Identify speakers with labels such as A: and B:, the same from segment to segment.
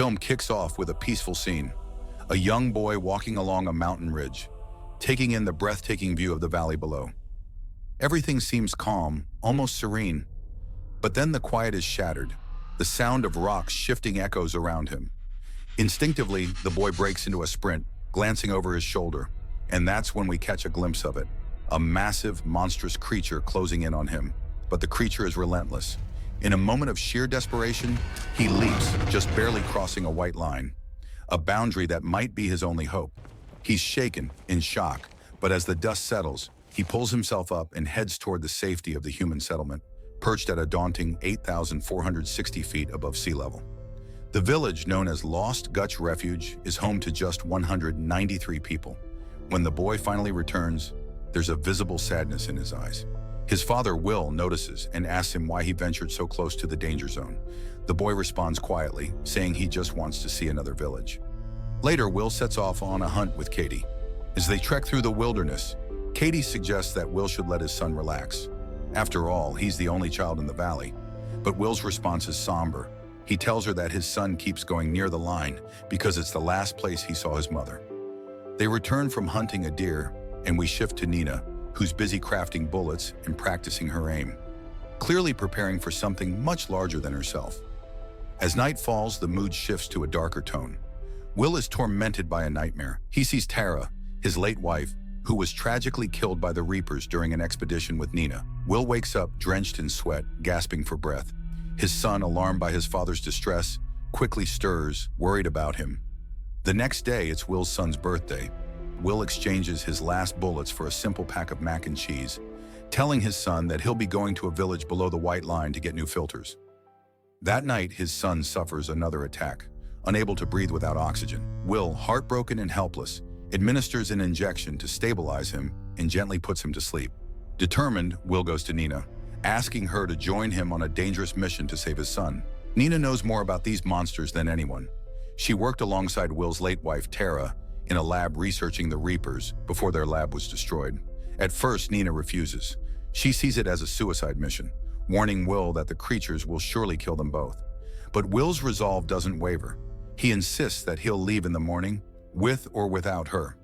A: film kicks off with a peaceful scene. A young boy walking along a mountain ridge, taking in the breathtaking view of the valley below. Everything seems calm, almost serene. But then the quiet is shattered. The sound of rocks shifting echoes around him. Instinctively, the boy breaks into a sprint, glancing over his shoulder. And that's when we catch a glimpse of it. A massive, monstrous creature closing in on him. But the creature is relentless. In a moment of sheer desperation, he leaps, just barely crossing a white line. A boundary that might be his only hope. He's shaken, in shock, but as the dust settles, he pulls himself up and heads toward the safety of the human settlement, perched at a daunting 8,460 feet above sea level. The village, known as Lost Gutch Refuge, is home to just 193 people. When the boy finally returns, there's a visible sadness in his eyes. His father, Will, notices and asks him why he ventured so close to the danger zone. The boy responds quietly, saying he just wants to see another village. Later, Will sets off on a hunt with Katie. As they trek through the wilderness, Katie suggests that Will should let his son relax. After all, he's the only child in the valley. But Will's response is somber. He tells her that his son keeps going near the line because it's the last place he saw his mother. They return from hunting a deer, and we shift to Nina, who's busy crafting bullets and practicing her aim, clearly preparing for something much larger than herself. As night falls, the mood shifts to a darker tone. Will is tormented by a nightmare. He sees Tara, his late wife, who was tragically killed by the Reapers during an expedition with Nina. Will wakes up drenched in sweat, gasping for breath. His son, alarmed by his father's distress, quickly stirs, worried about him. The next day, it's Will's son's birthday. Will exchanges his last bullets for a simple pack of mac and cheese, telling his son that he'll be going to a village below the white line to get new filters. That night, his son suffers another attack, unable to breathe without oxygen. Will, heartbroken and helpless, administers an injection to stabilize him and gently puts him to sleep. Determined, Will goes to Nina, asking her to join him on a dangerous mission to save his son. Nina knows more about these monsters than anyone. She worked alongside Will's late wife, Tara, in a lab researching the Reapers before their lab was destroyed. At first, Nina refuses. She sees it as a suicide mission, warning Will that the creatures will surely kill them both. But Will's resolve doesn't waver. He insists that he'll leave in the morning, with or without her.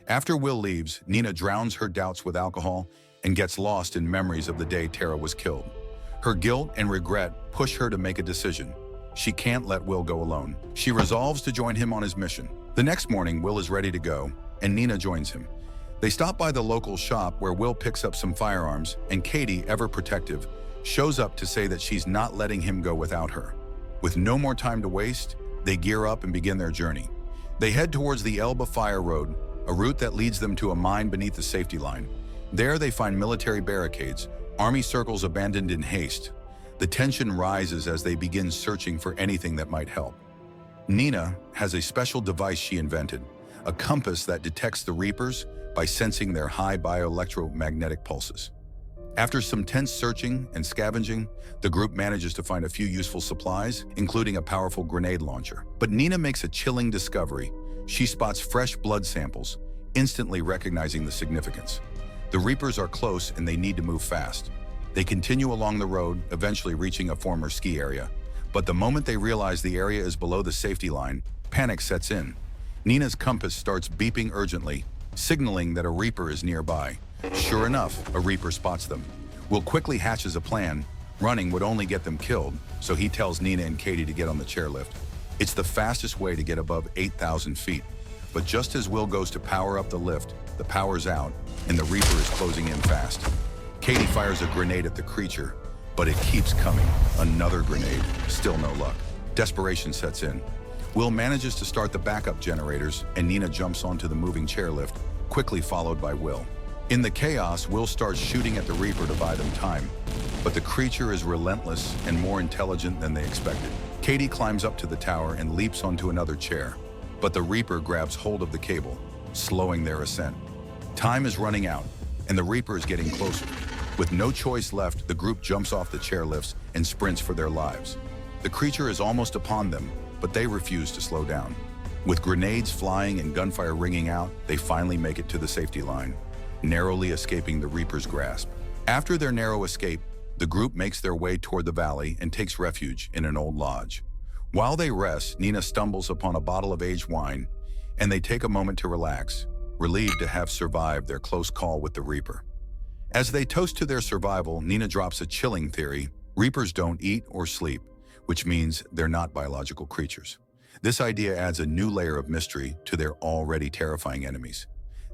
A: After Will leaves, Nina drowns her doubts with alcohol and gets lost in memories of the day Tara was killed. Her guilt and regret push her to make a decision. She can't let Will go alone. She resolves to join him on his mission. The next morning, Will is ready to go, and Nina joins him. They stop by the local shop where Will picks up some firearms, and Katie, ever protective, shows up to say that she's not letting him go without her. With no more time to waste, they gear up and begin their journey. They head towards the Elba Fire Road, a route that leads them to a mine beneath the safety line. There they find military barricades, army circles abandoned in haste. The tension rises as they begin searching for anything that might help. Nina has a special device she invented, a compass that detects the Reapers by sensing their high bioelectromagnetic pulses. After some tense searching and scavenging, the group manages to find a few useful supplies, including a powerful grenade launcher. But Nina makes a chilling discovery. She spots fresh blood samples, instantly recognizing the significance. The Reapers are close and they need to move fast. They continue along the road, eventually reaching a former ski area. But the moment they realize the area is below the safety line, panic sets in. Nina's compass starts beeping urgently, signaling that a Reaper is nearby. Sure enough, a Reaper spots them. Will quickly hatches a plan. Running would only get them killed, so he tells Nina and Katie to get on the chairlift. It's the fastest way to get above 8,000 feet. But just as Will goes to power up the lift, the power's out, and the Reaper is closing in fast. Katie fires a grenade at the creature, but it keeps coming. Another grenade, still no luck. Desperation sets in. Will manages to start the backup generators, and Nina jumps onto the moving chairlift, quickly followed by Will. In the chaos, Will starts shooting at the Reaper to buy them time, but the creature is relentless and more intelligent than they expected. Katie climbs up to the tower and leaps onto another chair, but the Reaper grabs hold of the cable, slowing their ascent. Time is running out, and the Reaper is getting closer. With no choice left, the group jumps off the chairlifts and sprints for their lives. The creature is almost upon them, but they refuse to slow down. With grenades flying and gunfire ringing out, they finally make it to the safety line, narrowly escaping the Reaper's grasp. After their narrow escape, the group makes their way toward the valley and takes refuge in an old lodge. While they rest, Nina stumbles upon a bottle of aged wine, and they take a moment to relax, relieved to have survived their close call with the Reaper. As they toast to their survival, Nina drops a chilling theory: Reapers don't eat or sleep, which means they're not biological creatures. This idea adds a new layer of mystery to their already terrifying enemies.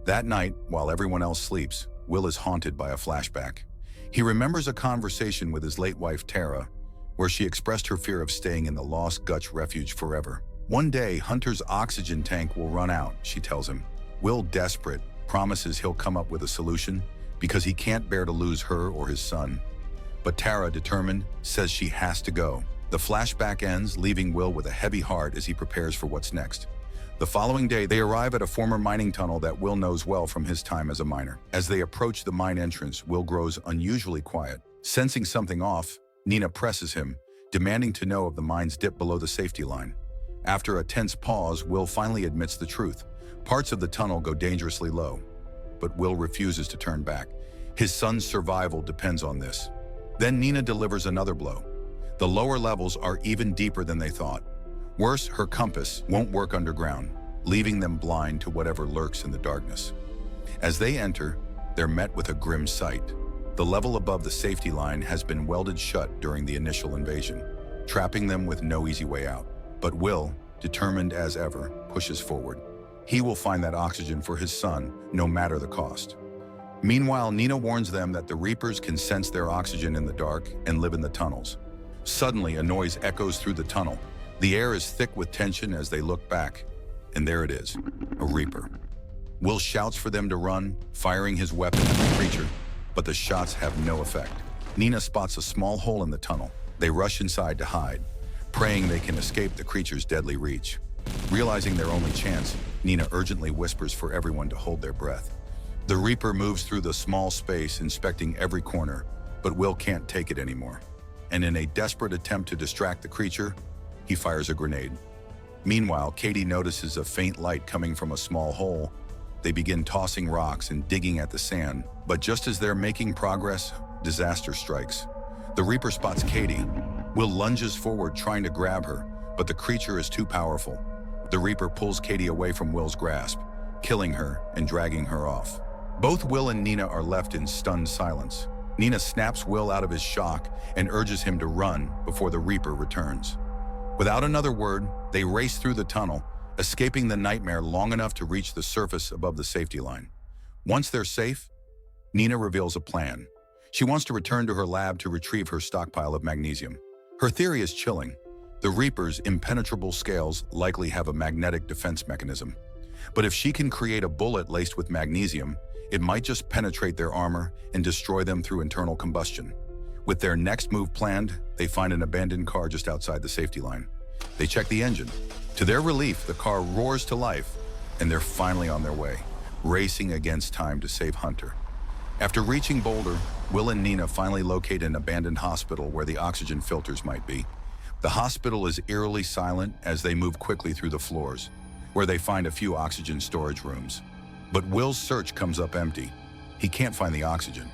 A: That night, while everyone else sleeps, Will is haunted by a flashback. He remembers a conversation with his late wife, Tara, where she expressed her fear of staying in the Lost Gutch refuge forever. One day, Hunter's oxygen tank will run out, she tells him. Will, desperate, promises he'll come up with a solution because he can't bear to lose her or his son. But Tara, determined, says she has to go. The flashback ends, leaving Will with a heavy heart as he prepares for what's next. The following day, they arrive at a former mining tunnel that Will knows well from his time as a miner. As they approach the mine entrance, Will grows unusually quiet. Sensing something off, Nina presses him, demanding to know if the mine's dip below the safety line. After a tense pause, Will finally admits the truth. Parts of the tunnel go dangerously low, but Will refuses to turn back. His son's survival depends on this. Then Nina delivers another blow. The lower levels are even deeper than they thought. Worse, her compass won't work underground, leaving them blind to whatever lurks in the darkness. As they enter, they're met with a grim sight. The level above the safety line has been welded shut during the initial invasion, trapping them with no easy way out. But Will, determined as ever, pushes forward. He will find that oxygen for his son, no matter the cost. Meanwhile, Nina warns them that the Reapers can sense their oxygen in the dark and live in the tunnels. Suddenly, a noise echoes through the tunnel. The air is thick with tension as they look back, and there it is, a Reaper. Will shouts for them to run, firing his weapon at the creature, but the shots have no effect. Nina spots a small hole in the tunnel. They rush inside to hide, praying they can escape the creature's deadly reach. Realizing their only chance, Nina urgently whispers for everyone to hold their breath. The Reaper moves through the small space, inspecting every corner, but Will can't take it anymore. And in a desperate attempt to distract the creature, he fires a grenade. Meanwhile, Katie notices a faint light coming from a small hole. They begin tossing rocks and digging at the sand, but just as they're making progress, disaster strikes. The Reaper spots Katie. Will lunges forward trying to grab her, but the creature is too powerful. The Reaper pulls Katie away from Will's grasp, killing her and dragging her off. Both Will and Nina are left in stunned silence. Nina snaps Will out of his shock and urges him to run before the Reaper returns. Without another word, they race through the tunnel, escaping the nightmare long enough to reach the surface above the safety line. Once they're safe, Nina reveals a plan. She wants to return to her lab to retrieve her stockpile of magnesium. Her theory is chilling. The Reaper's impenetrable scales likely have a magnetic defense mechanism. But if she can create a bullet laced with magnesium, it might just penetrate their armor and destroy them through internal combustion. With their next move planned, they find an abandoned car just outside the safety line. They check the engine. To their relief, the car roars to life, and they're finally on their way, racing against time to save Hunter. After reaching Boulder, Will and Nina finally locate an abandoned hospital where the oxygen filters might be. The hospital is eerily silent as they move quickly through the floors, where they find a few oxygen storage rooms. But Will's search comes up empty. He can't find the oxygen.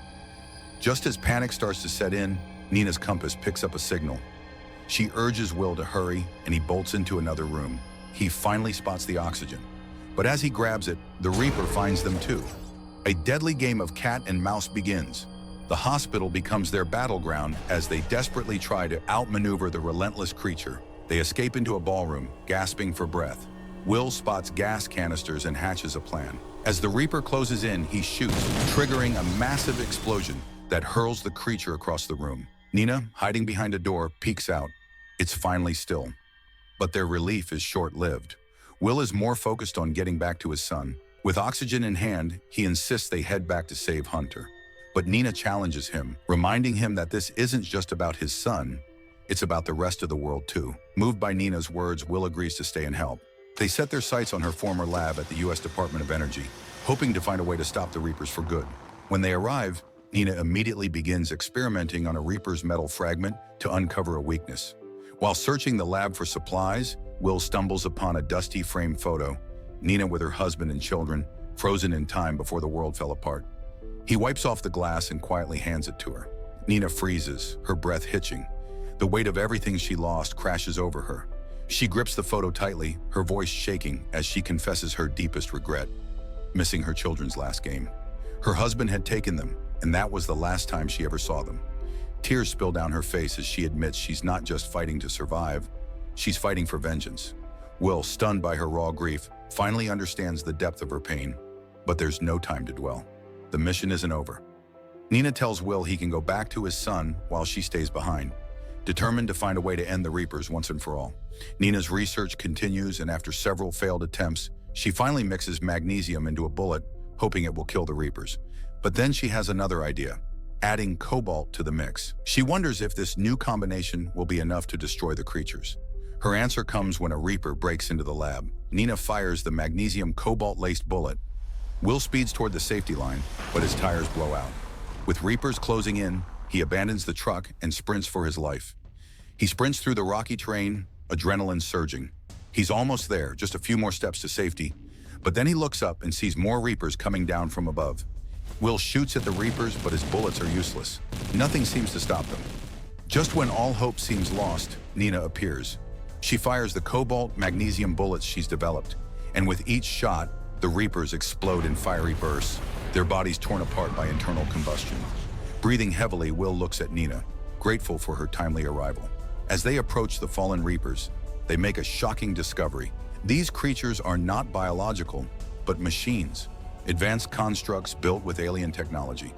A: Just as panic starts to set in, Nina's compass picks up a signal. She urges Will to hurry, and he bolts into another room. He finally spots the oxygen. But as he grabs it, the Reaper finds them too. A deadly game of cat and mouse begins. The hospital becomes their battleground as they desperately try to outmaneuver the relentless creature. They escape into a ballroom, gasping for breath. Will spots gas canisters and hatches a plan. As the Reaper closes in, he shoots, triggering a massive explosion that hurls the creature across the room. Nina, hiding behind a door, peeks out. It's finally still. But their relief is short-lived. Will is more focused on getting back to his son. With oxygen in hand, he insists they head back to save Hunter. But Nina challenges him, reminding him that this isn't just about his son, it's about the rest of the world too. Moved by Nina's words, Will agrees to stay and help. They set their sights on her former lab at the U.S. Department of Energy, hoping to find a way to stop the Reapers for good. When they arrive, Nina immediately begins experimenting on a Reaper's metal fragment to uncover a weakness. While searching the lab for supplies, Will stumbles upon a dusty framed photo, Nina with her husband and children, frozen in time before the world fell apart. He wipes off the glass and quietly hands it to her. Nina freezes, her breath hitching. The weight of everything she lost crashes over her. She grips the photo tightly, her voice shaking as she confesses her deepest regret, missing her children's last game. Her husband had taken them, and that was the last time she ever saw them. Tears spill down her face as she admits she's not just fighting to survive, she's fighting for vengeance. Will, stunned by her raw grief, finally understands the depth of her pain, but there's no time to dwell. The mission isn't over. Nina tells Will he can go back to his son while she stays behind, determined to find a way to end the Reapers once and for all. Nina's research continues, and after several failed attempts, she finally mixes magnesium into a bullet, hoping it will kill the Reapers. But then she has another idea, adding cobalt to the mix. She wonders if this new combination will be enough to destroy the creatures. Her answer comes when a Reaper breaks into the lab. Nina fires the magnesium cobalt-laced bullet. Will speeds toward the safety line, but his tires blow out. With Reapers closing in, he abandons the truck and sprints for his life. He sprints through the rocky terrain, adrenaline surging. He's almost there, just a few more steps to safety, but then he looks up and sees more Reapers coming down from above. Will shoots at the Reapers, but his bullets are useless. Nothing seems to stop them. Just when all hope seems lost, Nina appears. She fires the cobalt magnesium bullets she's developed, and with each shot, the Reapers explode in fiery bursts, their bodies torn apart by internal combustion. Breathing heavily, Will looks at Nina, grateful for her timely arrival. As they approach the fallen Reapers, they make a shocking discovery. These creatures are not biological, but machines, advanced constructs built with alien technology.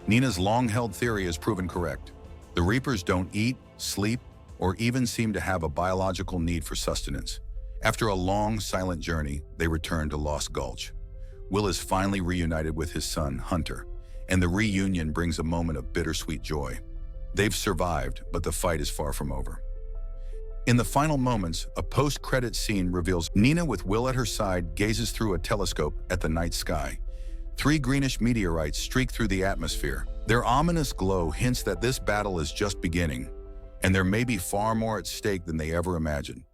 A: Nina's long-held theory is proven correct. The Reapers don't eat, sleep, or even seem to have a biological need for sustenance. After a long, silent journey, they return to Lost Gulch. Will is finally reunited with his son, Hunter, and the reunion brings a moment of bittersweet joy. They've survived, but the fight is far from over. In the final moments, a post-credit scene reveals Nina with Will at her side gazes through a telescope at the night sky. 3 greenish meteorites streak through the atmosphere. Their ominous glow hints that this battle is just beginning, and there may be far more at stake than they ever imagined.